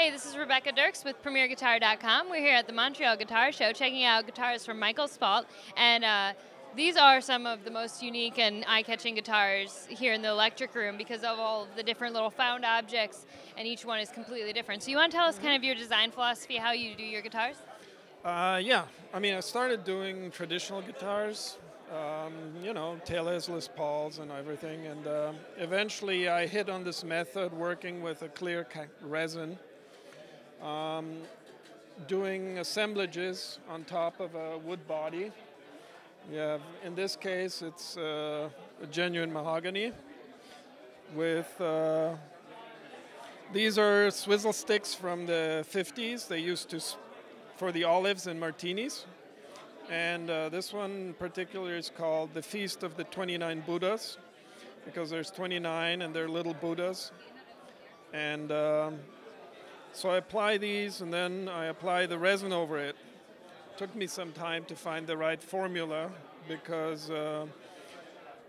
Hey, this is Rebecca Dirks with PremierGuitar.com. We're here at the Montreal Guitar Show checking out guitars from Michael Spalt, and these are some of the most unique and eye-catching guitars here in the electric room because of all the different little found objects, and each one is completely different. So you want to tell us kind of your design philosophy, how you do your guitars? Yeah, I mean, I started doing traditional guitars, Taylor's, Les Pauls, and everything, and eventually I hit on this method working with a clear resin, doing assemblages on top of a wood body. Yeah, in this case, it's a genuine mahogany with. These are swizzle sticks from the 50s. They used to for the olives and martinis. And this one in particular is called the Feast of the 29 Buddhas, because there's 29 and they're little Buddhas. And so I apply these and then I apply the resin over it. Took me some time to find the right formula because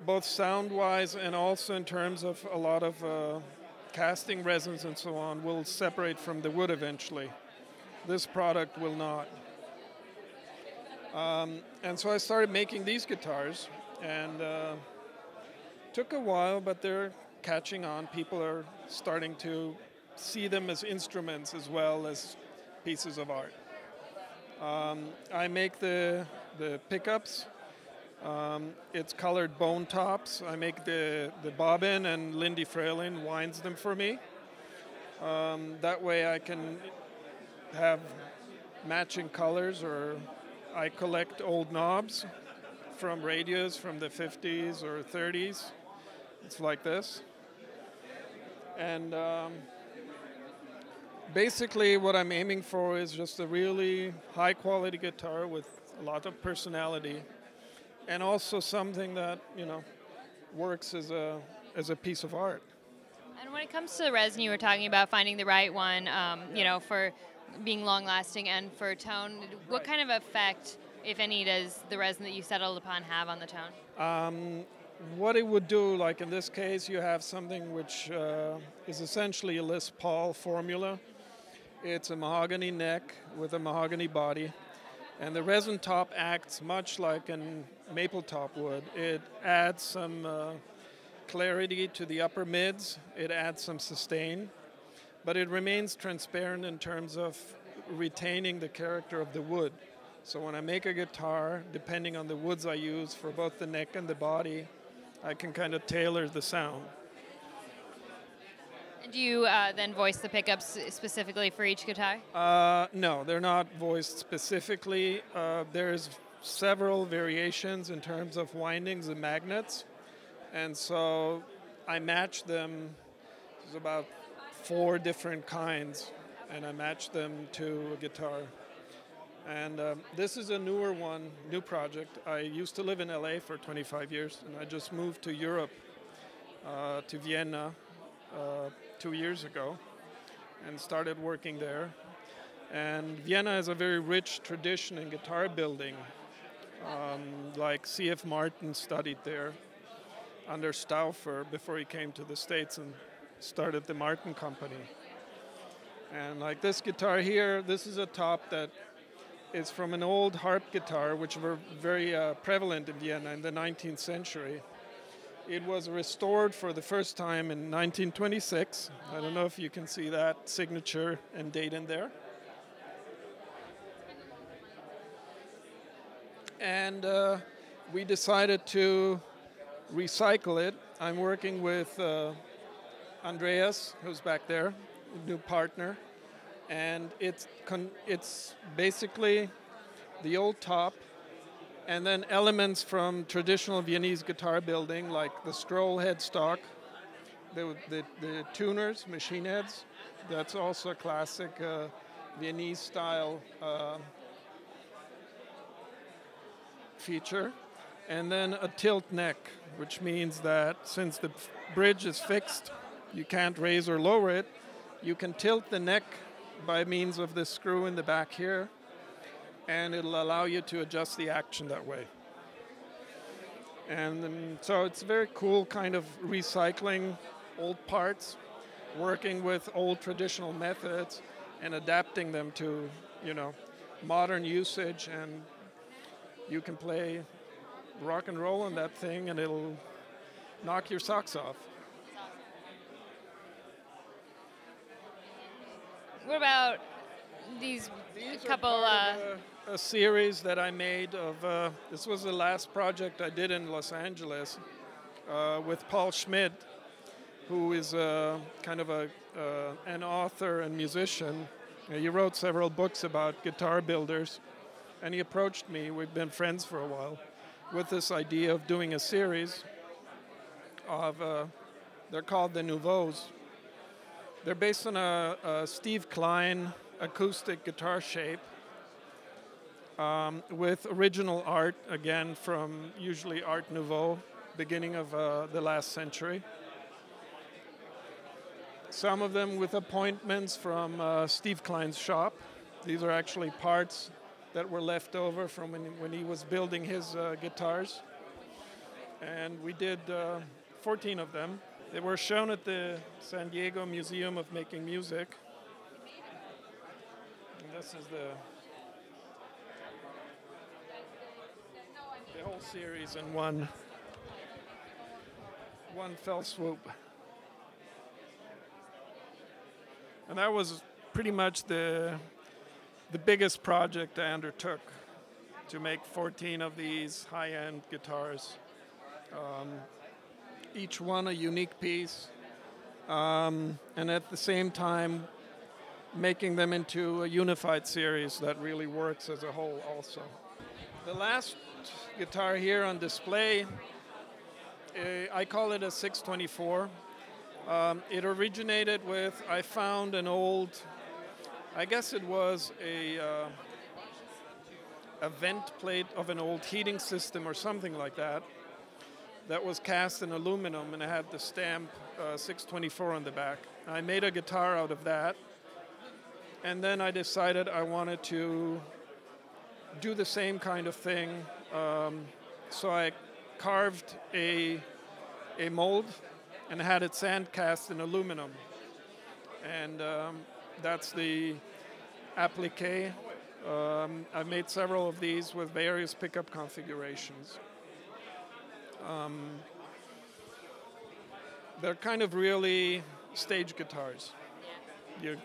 both sound-wise and also in terms of a lot of casting resins and so on will separate from the wood eventually. This product will not. And so I started making these guitars, and took a while, but they're catching on. People are starting to see them as instruments as well as pieces of art. I make the pickups. It's colored bone tops. I make the bobbin, and Lindy Fralin winds them for me. That way I can have matching colors, or I collect old knobs from radios from the 50s or 30s. It's like this. And basically what I'm aiming for is just a really high quality guitar with a lot of personality, and also something that, works as a piece of art. And when it comes to the resin, you were talking about finding the right one, for being long-lasting and for tone. What kind of effect, if any, does the resin that you settled upon have on the tone? What it would do, like in this case, you have something which is essentially a Les Paul formula. It's a mahogany neck with a mahogany body, and the resin top acts much like a maple top would. It adds some clarity to the upper mids, it adds some sustain, but it remains transparent in terms of retaining the character of the wood. So when I make a guitar, depending on the woods I use for both the neck and the body, I can kind of tailor the sound. And do you then voice the pickups specifically for each guitar? No, they're not voiced specifically. There's several variations in terms of windings and magnets, and so I match them. There's about 4 different kinds, and I match them to a guitar. And this is a newer one, new project. I used to live in LA for 25 years, and I just moved to Europe, to Vienna, 2 years ago, and started working there. And Vienna has a very rich tradition in guitar building. Like C.F. Martin studied there under Stauffer before he came to the States and started the Martin Company. And like this guitar here, this is a top that is from an old harp guitar, which were very prevalent in Vienna in the 19th century. It was restored for the first time in 1926. I don't know if you can see that signature and date in there. And we decided to recycle it. I'm working with Andreas, who's back there, a new partner, and it's basically the old top, and then elements from traditional Viennese guitar building, like the scroll headstock, the tuners, machine heads. That's also a classic Viennese style feature. And then a tilt neck, which means that since the bridge is fixed, you can't raise or lower it, you can tilt the neck by means of this screw in the back here, and it'll allow you to adjust the action that way. And so it's very cool kind of recycling old parts, working with old traditional methods, and adapting them to, modern usage, and you can play rock and roll on that thing and it'll knock your socks off. What about these couple? Are part of a series that I made of. This was the last project I did in Los Angeles with Paul Schmidt, who is kind of an author and musician. He wrote several books about guitar builders, and he approached me. We've been friends for a while, with this idea of doing a series of. They're called the Nuvos. They're based on a Steve Klein acoustic guitar shape with original art, again, from usually Art Nouveau, beginning of the last century. Some of them with appointments from Steve Klein's shop. These are actually parts that were left over from when he was building his guitars. And we did 14 of them. They were shown at the San Diego Museum of Making Music. And this is the whole series in one fell swoop. And that was pretty much the biggest project I undertook, to make 14 of these high-end guitars. Each one a unique piece, and at the same time making them into a unified series that really works as a whole also. The last guitar here on display, I call it a 624. It originated with, I found an old, I guess it was a vent plate of an old heating system or something like that, that was cast in aluminum, and it had the stamp 624 on the back. I made a guitar out of that, and then I decided I wanted to do the same kind of thing. So I carved a mold and had it sand cast in aluminum. And that's the applique. I've made several of these with various pickup configurations. They're kind of really stage guitars. You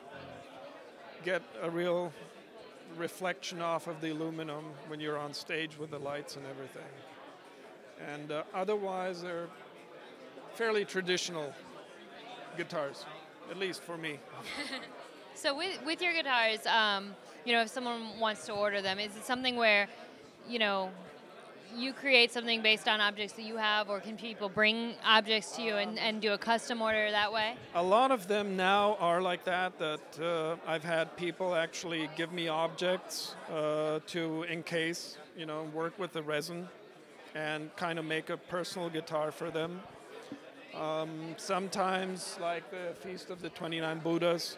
get a real reflection off of the aluminum when you're on stage with the lights and everything. And otherwise, they're fairly traditional guitars, at least for me. So with your guitars, if someone wants to order them, is it something where, you create something based on objects that you have, or can people bring objects to you and do a custom order that way? A lot of them now are like that I've had people actually give me objects to encase, work with the resin and kind of make a personal guitar for them. Sometimes, like the Feast of the 29 Buddhas,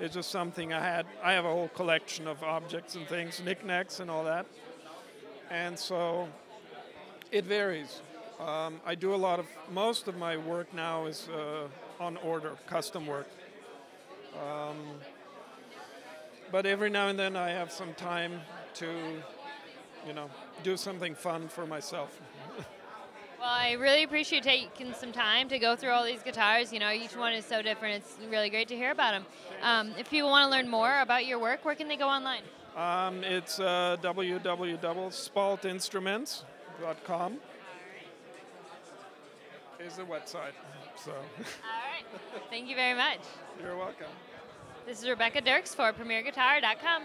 it's just something I have a whole collection of objects and things, knickknacks and all that. And so it varies. I do most of my work now is on order, custom work. But every now and then I have some time to, do something fun for myself. Well, I really appreciate you taking some time to go through all these guitars. Each one is so different. It's really great to hear about them. If people want to learn more about your work, where can they go online? It's www.spaltinstruments.com is the website. So. All right. Thank you very much. You're welcome. This is Rebecca Dirks for PremierGuitar.com.